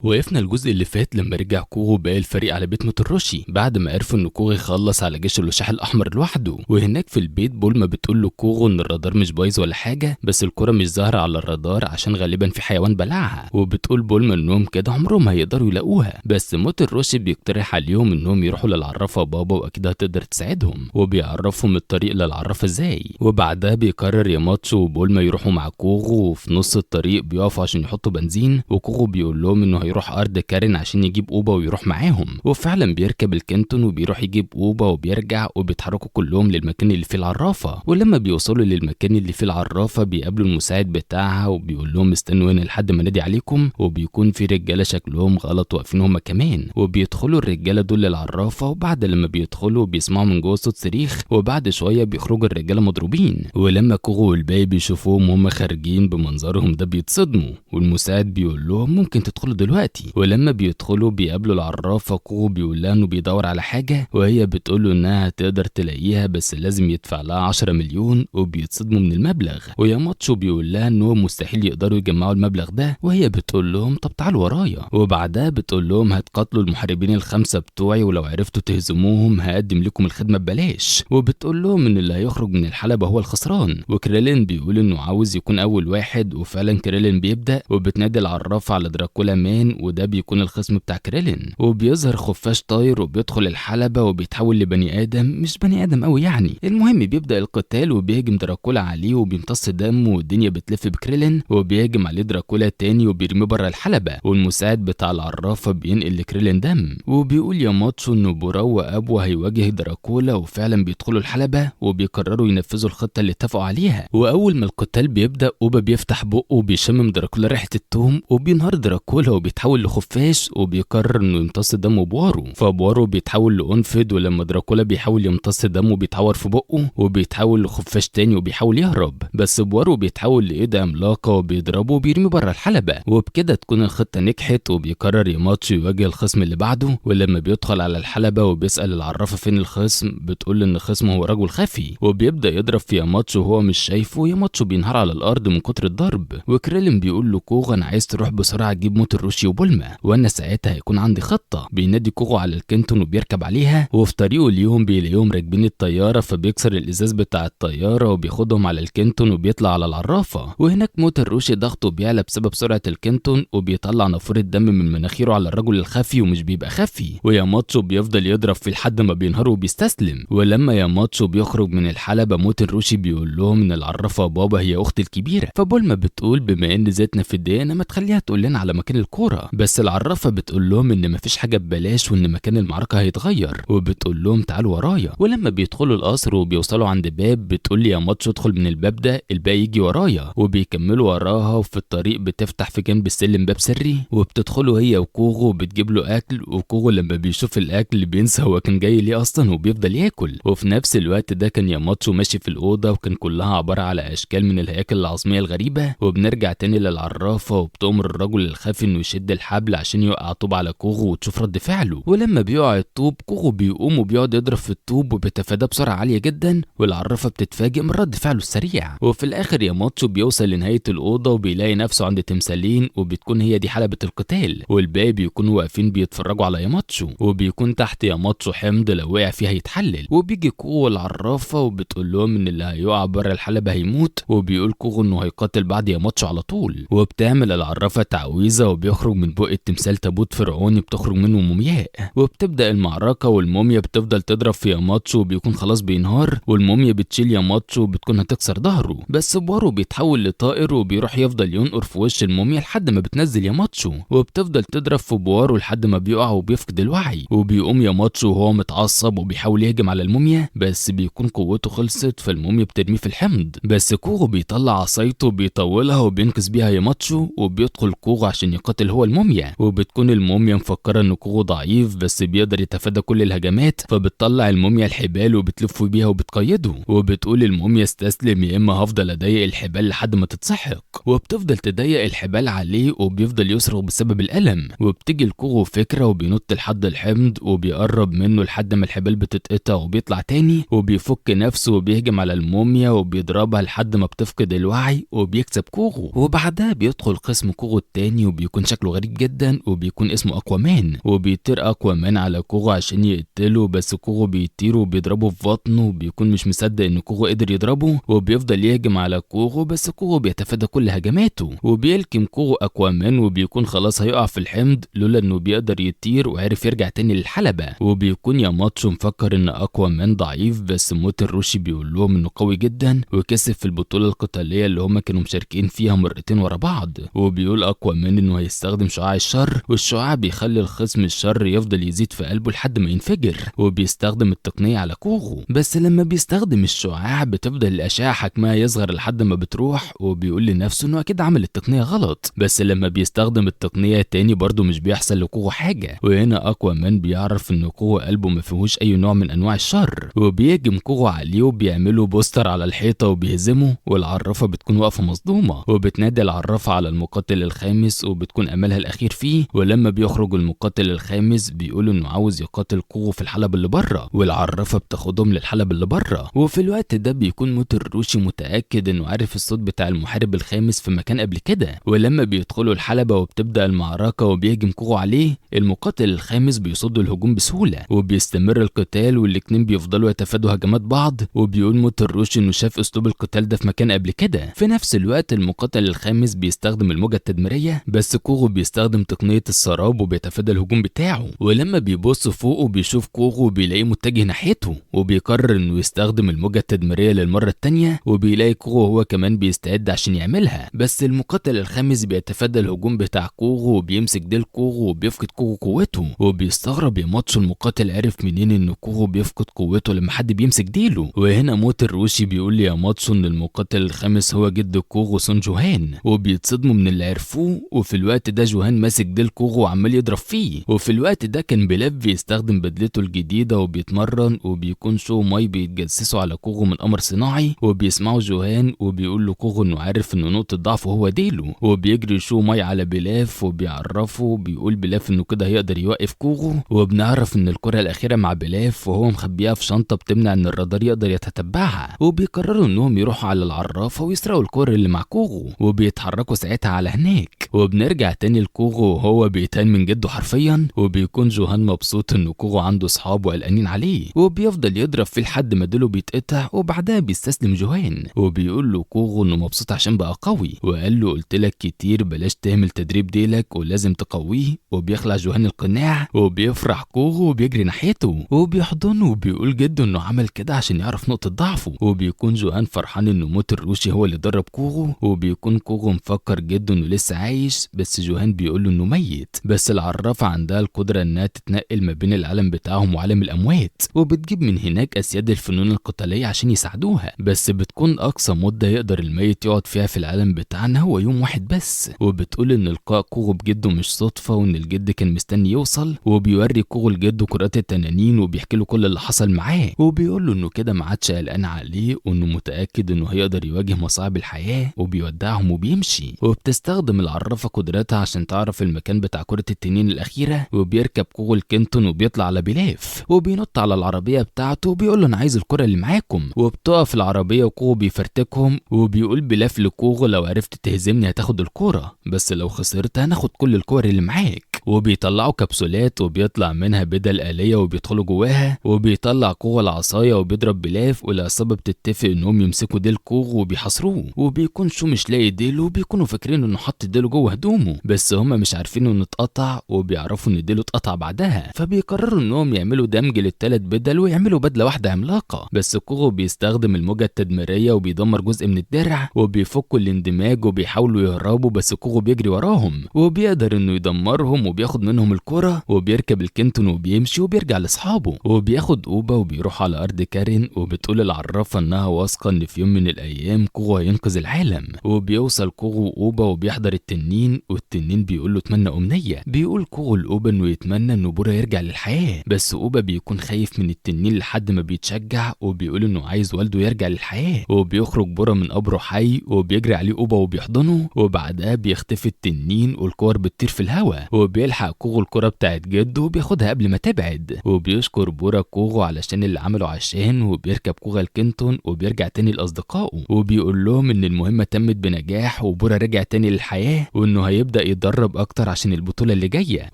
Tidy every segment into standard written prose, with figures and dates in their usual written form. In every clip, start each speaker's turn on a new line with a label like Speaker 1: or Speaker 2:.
Speaker 1: وقفنا الجزء اللي فات لما رجع كوغو باقي الفريق على بيت موتوروشي بعد ما عرفوا ان كوغو خلص على جيش الوشاح الاحمر لوحده. وهناك في البيت بولما بتقول له كوغو ان الرادار مش بايظ ولا حاجه، بس الكره مش ظاهره على الرادار عشان غالبا في حيوان بلعها. وبتقول بولما انهم كده عمرهم ما هيقدروا يلاقوها، بس موتوروشي بيقترح عليهم انهم يروحوا للعرافه بابا واكيد هتقدر تساعدهم، وبيعرفهم الطريق للعرافه ازاي. وبعدها بيقرر ياماتسو وبولما يروحوا مع كوغو، وفي نص الطريق بيقفوا عشان يحطوا بنزين، وكوغو بيقول لهم انه هيروح ارض كارين عشان يجيب اوبا ويروح معاهم. وفعلا بيركب الكنتون وبيروح يجيب اوبا وبيرجع، وبيتحركوا كلهم للمكان اللي فيه العرافه. ولما بيوصلوا للمكان اللي فيه العرافه بيقابلوا المساعد بتاعها وبيقول لهم استنوا هنا لحد ما نادي عليكم، وبيكون في رجاله شكلهم غلط واقفين هم كمان. وبيدخلوا الرجاله دول للعرافه، وبعد لما بيدخلوا بيسمعوا من جوه صوت صريخ، وبعد شويه بيخرجوا الرجاله مضروبين. ولما كوغو والباقي بيشوفوهم هم خارجين بمنظرهم ده بيتصدموا، والمساعد بيقول لهم ممكن تدخلوا دلوقتي. ولما بيدخلوا بيقابلوا العرافه، كوغو بيقول لها انه بيدور على حاجه، وهي بتقول له انها تقدر تلاقيها بس لازم يدفع لها 10 مليون، وبيتصدموا من المبلغ. وياماتسو بيقول لها انه مستحيل يقدروا يجمعوا المبلغ ده، وهي بتقول لهم طب تعالوا ورايا. وبعدها بتقول لهم هتقاتلوا المحاربين الخمسه بتوعي، ولو عرفتوا تهزموهم هقدم لكم الخدمه ببلاش. وبتقول لهم ان اللي هيخرج من الحلبه هو الخسران. وكريلين بيقول انه عاوز يكون اول واحد، وفعلا كريلين بيبدا وبتنادي العرافه على دراكولا مان، وده بيكون الخصم بتاع كريلين. وبيظهر خفاش طاير وبيدخل الحلبة وبيتحول لبني آدم، مش بني آدم قوي يعني. المهم بيبدأ القتال وبيهجم دراكولا عليه وبيمتص دمه، والدنيا بتلف بكريلين، وبيهجم عليه دراكولا تاني وبيرميه بره الحلبة. والمساعد بتاع العرافة بينقل لكريلين دم، وبيقول ياماتسو انه بورا وابو هيواجه دراكولا، وفعلا بيدخلوا الحلبة وبيقرروا ينفذوا الخطة اللي اتفقوا عليها. واول ما القتال بيبدأ اوبا بيفتح بقه وبيشمم دراكولا ريحة التوم، وبينهار دراكولا وبيتحول لخفاش، وبيقرر انه يمتص دمه بوارو. فبوارو بيتحول لأنفد، ولما دراكولا بيحاول يمتص دمه بيتعور في بقه وبيتحول لخفاش تاني وبيحاول يهرب، بس بوارو بيتحول لإيد عملاقة وبيضربه وبيرمي بره الحلبة. وبكده تكون الخطة نجحت، وبيقرر ياماتسو يواجه الخصم اللي بعده. ولما بيدخل على الحلبة وبيسأل العرافة فين الخصم، بتقول ان الخصم هو رجل خفي، وبيبدأ يضرب في ياماتسو وهو مش شايفه. ياماتسو بينهار على الأرض من كتر الضرب. وكريلين بيقول له كوغو انا عايز تروح بسرعة تجيب موتوروشي وبولما، وانا ساعتها هيكون عندي خطة. بينادي كوغو على الكنتون وبيركب عليها، وفي طريقه اليوم بيلاقيهم راكبين الطيارة، فبيكسر الازاز بتاع الطيارة وبياخدهم على الكنتون وبيطلع على العرافة. وهناك موتوروشي ضغطه بيعلى بسبب سرعة الكنتون، وبيطلع نافورة دم من مناخيره على الرجل الخفي ومش بيبقى خفي. وياماتسو بيفضل يضرب فيه لحد ما بينهار وبيستسلم. ولما ياماتسو بيخرج من الحلبة موتوروشي بيقول لهم ان العرافة بابا هي اختي الكبيرة. فبولما بتقول بما ان زيتنا في الدقيقة ما تخليها تقول لنا على مكان الكورة، بس العرافة بتقول لهم ان مفيش حاجة ببلاش وان مكان المعركة هيتغير، وبتقول لهم تعالوا ورايا. ولما بيدخلوا القصر وبيوصلوا عند باب، بتقول لي ياماتسو ادخل من الباب ده، الباقي يجي ورايا. وبيكملوا وراها، وفي الطريق بتفتح في جنب السلم باب سري، وبتدخلوا هي وكوغو وبتجيب له اكل. وكوغو لما بيشوف الاكل بينسى هو كان جاي ليه اصلا وبيفضل ياكل. وفي نفس الوقت ده كان ياماتسو ماشي في الاوضه، وكان كلها عباره على اشكال من الهياكل العظميه الغريبه. وبنرجع تاني للعرافه وبتأمر الرجل الخافي انه يشد الحبل عشان يوقع طوب على كوغو وتشوف رد فعله. ولما بيقع الطوب كوغو بيقوم وبيقعد يضرب في الطوب وبيتفاداه بسرعه عاليه جدا، والعرافه بتتفاجئ من رد فعله السريع. وفي الاخر ياماتسو بيوصل لنهايه الاوضه وبيلاقي نفسه عند تمثالين، وبتكون هي دي حلبة القتال، والباقي بيكونوا واقفين بيتفرجوا على ياماتسو. وبيكون تحت ياماتسو حمض لو وقع فيه هيتحلل. وبيجي كوغو العرافه وبتقول لهم ان اللي هيقع بره الحلبة هيموت، وبيقول كوغو انه هيقاتل بعد ياماتسو على طول. وبتعمل العرافه تعويذه وبيخرج من بق التمثال تابوت فرعوني بتخرج منه مومياء، وبتبدا المعركه والموميا بتفضل تضرب في ياماتسو وبيكون خلاص بينهار. والموميا بتشيل ياماتسو وبتكون هتكسر ظهره، بس بوارو بيتحول لطائر وبيروح يفضل ينقر في وش الموميا لحد ما بتنزل ياماتسو، وبتفضل تضرب في بوارو لحد ما بيقع وبيفقد الوعي. وبيقوم ياماتسو وهو متعصب وبيحاول يهجم على الموميا، بس بيكون قوته خلصت فالموميا بترميه في الحمض. بس كوغو بيطلع عصايته بيطولها وبينقذ بيها ياماتسو، وبيدخل كوغو عشان يقاتل هو الموميا. وبتكون الموميا مفكره ان كوغو ضعيف، بس بيقدر يتفادى كل الهجمات، فبتطلع الموميا الحبال وبتلف بيها وبتقيده. وبتقول الموميا استسلم يا اما هفضل اضيق الحبال لحد ما تتسحق. وبتفضل تضيق الحبال عليه وبيفضل يصرخ بسبب الالم. وبتيجي لكوغو فكره وبينط لحد الحمض وبيقرب منه لحد ما الحبال بتتقطع وبيطلع تاني، وبيفك نفسه وبيهجم على الموميا وبيضربها لحد ما بتفقد الوعي وبيكسب كوغو. وبعدها بيدخل قسم كوغو التاني وبيكون شكله شكله غريب جدا وبيكون اسمه اكوامان، وبيطير اكوامان على كوغو عشان يقتله، بس كوغو بيطير وبيضربه في بطنه وبيكون مش مصدق ان كوغو قدر يضربه، وبيفضل يهجم على كوغو بس كوغو بيتفادى كل هجماته، وبيلكم كوغو اكوامان وبيكون خلاص هيقع في الحمض لولا انه بيقدر يطير وعرف يرجع تاني للحلبة. وبيكون ياماتشو مفكر ان اكوامان ضعيف، بس موتر روشي بيقول لهم انه قوي جدا وكسب في البطولة القتالية اللي هما كانوا مشاركين فيها مرتين ورا بعض. وبيقول اكوامان انه هيستخدم شعاع الشر، والشعاع بيخلي الخصم الشر يفضل يزيد في قلبه لحد ما ينفجر، وبيستخدم التقنية على كوغو، بس لما بيستخدم الشعاع بتفضل الاشعة حجمها يصغر لحد ما بتروح، وبيقول لنفسه انه اكيد عمل التقنية غلط، بس لما بيستخدم التقنية تاني برضه مش بيحصل لكوغو حاجة. وهنا اكوامان بيعرف ان كوغو قلبه ما فيهوش اي نوع من انواع الشر، وبيهجم كوغو عليه وبيعملوا بوستر على الحيطة وبيهزمه، والعرافة بتكون واقفة مصدومة وبتنادي العرافة على المقاتل الخامس وبتكون املها الاخير فيه. ولما بيخرج المقاتل الخامس بيقول انه عاوز يقاتل كوغو في الحلبة اللي بره، والعرافة بتاخدهم للحلبة اللي بره. وفي الوقت ده بيكون موتر روشي متأكد انه عارف الصوت بتاع المحارب الخامس في مكان قبل كده، ولما بيدخلوا الحلبة وبتبدأ المعركة وبيهجم كوغو عليه، المقاتل الخامس بيصد الهجوم بسهولة وبيستمر القتال، والاتنين بيفضلوا يتفادوا هجمات بعض. وبيقول موتر روشي انه شاف اسلوب القتال ده في مكان قبل كده. في نفس الوقت المقاتل الخامس بيستخدم الموجة التدميرية، بس كوغو بيستخدم تقنية السراب وبيتفادى الهجوم بتاعه. ولما بيبص فوقه بيشوف كوغو بيلاقيه متجه ناحيته، وبيقرر انه يستخدم الموجة التدميرية للمرة التانية، وبيلاقي كوغو هو كمان بيستعد عشان يعملها، بس المقاتل الخامس بيتفادى الهجوم بتاع كوغو وبيمسك ديل كوغو وبيفقد كوغو قوته. وبيستغرب ياماتشو المقاتل عرف منين ان كوغو بيفقد قوته لما حد بيمسك ديله. وهنا موتر روشي بيقول لياماتشو ان المقاتل الخامس هو جد كوغو سون جوهان، وبيتصدموا من اللي عرفوه. وفي الوقت ده جوهان ماسك ديل كوغو وعمال يضرب فيه. وفي الوقت ده كان بلاف بيستخدم بدلته الجديدة وبيتمرن، وبيكون شو ماي بيتجسسوا على كوغو من قمر صناعي، وبيسمعوا جوهان وبيقول له كوغو انه عارف انه نقطة ضعفه هو ديله. وبيجري شو ماي على بلاف وبيعرفه، بيقول بلاف انه كده هيقدر يوقف كوغو. وبنعرف ان الكرة الاخيرة مع بلاف وهو مخبيها في شنطة بتمنع ان الرادار يقدر يتتبعها. وبيقرروا انهم يروحوا على العرافة ويسرقوا الكرة اللي مع كوغو، وبيتحركوا ساعتها على هناك. وبنرجع تاني لكوغو وهو بيتهان من جده حرفيا، وبيكون جوهان مبسوط ان كوغو عنده صحاب وقلقانين عليه، وبيفضل يضرب فيه لحد ما ديله بيتقطع، وبعدها بيستسلم جوهان. وبيقول له كوغو انه مبسوط عشان بقى قوي، وقال له قلت لك كتير بلاش تهمل تدريب ديلك ولازم تقويه. وبيخلع جوهان القناع وبيفرح كوغو وبيجري ناحيته وبيحضنه، وبيقول جده انه عمل كده عشان يعرف نقطة ضعفه. وبيكون جوهان فرحان انه موتر روشي هو اللي درب كوغو، وبيكون كوغو مفكر جده انه لسه عايش، بس جوهان بيقول له انه ميت. بس العرافة عندها القدرة انها تتنقل ما بين العالم بتاعهم وعالم الاموات، وبتجيب من هناك اسياد الفنون القتالية عشان يساعدوها، بس بتكون اقصى مدة يقدر الميت يقعد فيها في العالم بتاعنا هو يوم واحد بس. وبتقول ان لقاء كوغو بجده مش صدفة، وان الجد كان مستني يوصل، وبيوري كوغو لجده كرات التنانين وبيحكي له كل اللي حصل معاه، وبيقول له انه كده ما عادش قلقان عليه، وانه متأكد انه هيقدر يواجه مصاعب الحياة، وبيودعهم وبيمشي. وبتستخدم العرافة قدراتها عشان تعرف المكان بتاع كرة التنين الأخيرة، وبيركب كوغو الكنتون وبيطلع على بلاف وبينط على العربية بتاعته وبيقول له انا عايز الكرة اللي معاكم. وبتقف العربية وكوغو بيفرتكهم، وبيقول بلاف لكوغو لو عرفت تهزمني هتاخد الكرة، بس لو خسرت هناخد كل الكور اللي معاك. وبيطلعوا كبسولات وبيطلع منها بدل آلية وبيدخلوا جواها، وبيطلع كوغو العصاية وبيضرب بلاف، والعصابة بتتفق انهم يمسكوا ديل كوغو وبيحاصروه. وبيكون شو مش لاقي ديله، وبيكونوا فاكرين انه حط ديله جوه هدومه، بس هما مش عارفين انه اتقطع، وبيعرفوا ان ديله اتقطع بعدها، فبيقرروا انهم يعملوا دمج للثلاث بدل ويعملوا بدلة واحدة عملاقة. بس كوغو بيستخدم الموجة التدميرية وبيدمر جزء من الدرع، وبيفكوا الاندماج وبيحاولوا يهربوا، بس كوغو بيجري وراهم وبيقدر انه يدمرهم وبياخد منهم الكرة، وبيركب الكنتون وبيمشي وبيرجع لاصحابه. وبياخد اوبا وبيروح على ارض كارين، وبتقول العرافة انها واثقة ان في يوم من الايام كوغو هينقذ العالم. وبيوصل كوغو اوبا وبيحضر التنين، والتنين بيقول له اتمنى امنية. بيقول كوغو لاوبا انه يتمنى انه بورا يرجع للحياة، بس اوبا بيكون خايف من التنين لحد ما بيتشجع، وبيقول انه عايز والده يرجع للحياة. وبيخرج بورا من قبره حي، وبيجري عليه اوبا وبيحضنه، وبعدها بيختفي التنين والكور بتطير في الهواء. وبيلحق كوغو الكرة بتاعت جده وبياخدها قبل ما تبعد، وبيشكر بورا كوغو علشان اللي عمله عشان، وبيركب كوغا الكنتون وبيرجع تاني لأصدقائه وبيقول لهم إن المهمة تمت بنجاح وبورا رجع تاني للحياة وإنه هيبدأ يتدرب أكتر عشان البطولة اللي جاية.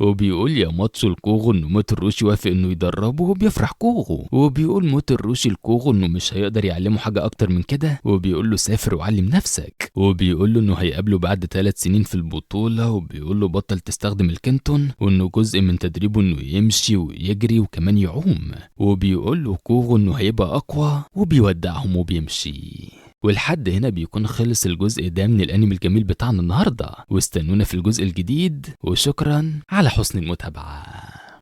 Speaker 1: وبيقول يا ماتسو لكوغو إنه موتو الروشي وافق إنه يدربه وبيفرح كوغو، وبيقول موتو الروشي لكوغو إنه مش هيقدر يعلمه حاجة أكتر من كده، وبيقول له سافر وعلم نفسك، وبيقول له إنه هيقابله بعد 3 سنين في البطولة، وبيقول له بطل تستخدم الكنتون وإنه جزء من تدريبه إنه يمشي ويجري وكمان يعوم، وبيقول له كوغو إنه هيبقى أقوى وبيودعهم وبيمشي. ولحد هنا بيكون خلص الجزء ده من الانمي الجميل بتاعنا النهارده، واستنونا في الجزء الجديد، وشكرا على حسن المتابعة.